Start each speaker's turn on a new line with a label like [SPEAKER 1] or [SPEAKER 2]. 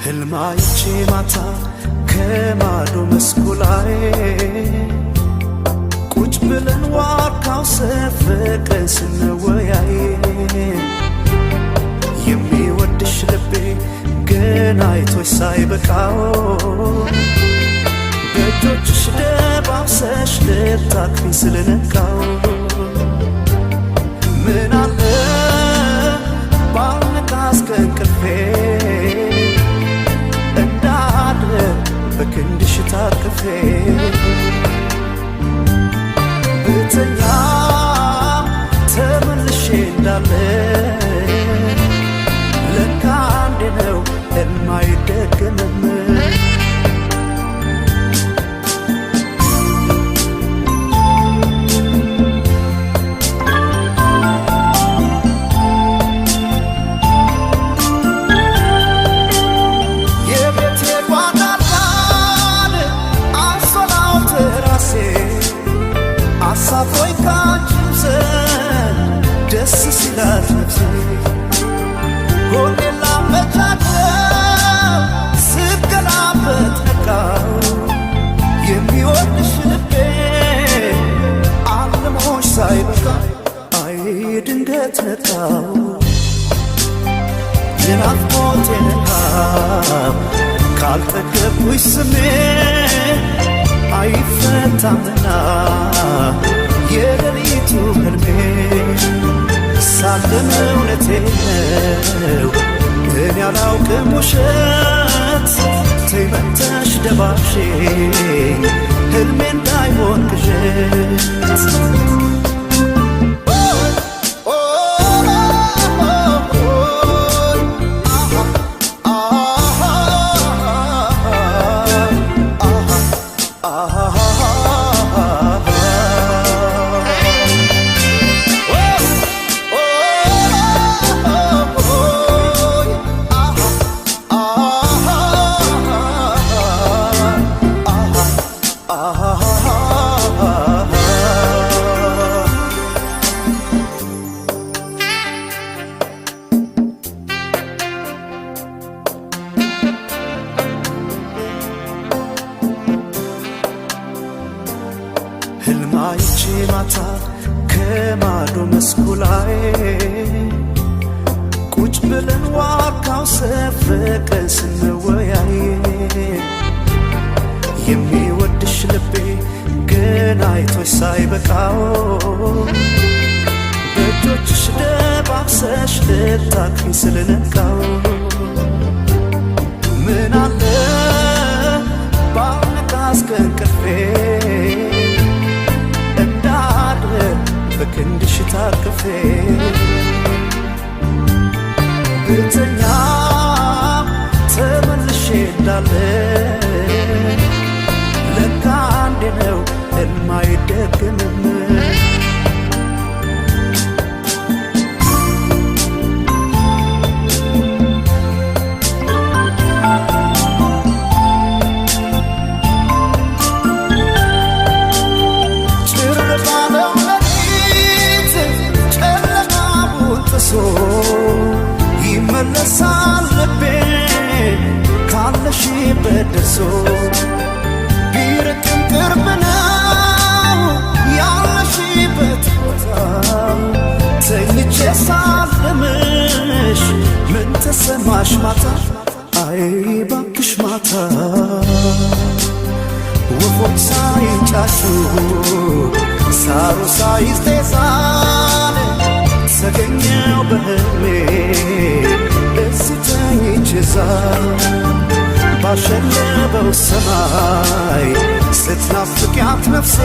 [SPEAKER 1] ህልማይቼ ማታ ከማዶ መስኩ ላይ ቁጭ ብለን ዋርካው ሰፈቀን ስንወያይ የሚወድሽ ልቤ ገና አይቶሽ ሳይበቃው በእጆችሽ ደባብሰሽ ልታቅፊኝ ስለነቃው ምን አለ ባልነቃስ ከእንቅልፌ በክንድሽ ታቅፌ ብተኛ ተመልሼ እንዳለ ለካ አንዴ ነው የማይደገምም አሳፎይ ካንቺም ዘንድ ደስ ሲላት ነፍሴ ሆዴን ላመቻቸው ስገላበት ነቃው የሚወድሽ ልቤ አልሞሽ ሳይበቃ አይ ድንገት ነቃው የናፍቆቴ ረሃብ ካልጠገብኩሽ ስሜ አይፈታምና የሌሊቱ ህልሜ ሳለም እውነቴ ነው እኔ አላውቅም ውሸት ተይመተሽ ደባሼ ህልሜ እንዳይሆን ቅዠት ህልማይቼ ማታ ከማዶ መስኩ ላይ ቁጭ ብለን ዋርካው ሰፈቀን ስንወያይ የሚወድሽ ልቤ ገና አይቶሽ ሳይበቃው በእጆችሽ ደባብሰሽ ልታቅፊኝ ስለነቃው ምን አለ ባልነቃስ ከእንቅልፌ በክንድሽ ታቅፌ ብተኛ ተመልሼ እንዳለ ለካ አንዴ ነው የማይደገምም ይመለሳል ልቤ ካለሽበት ደርሶ ቢርቅም ቅርብ ነው ያለሽበት ቦታ ተኝቼ ሳልምሽ ምን ተሰማሽ ማታ አይ ባክሽ ማታ ወፎች ሳይንጫጩ ሳሩ ሳይስቴሳል ተገኘው በህልሜ እስተኝቼ ባሸለበው ሰማይ ስትናፍቂያት ነፍሴ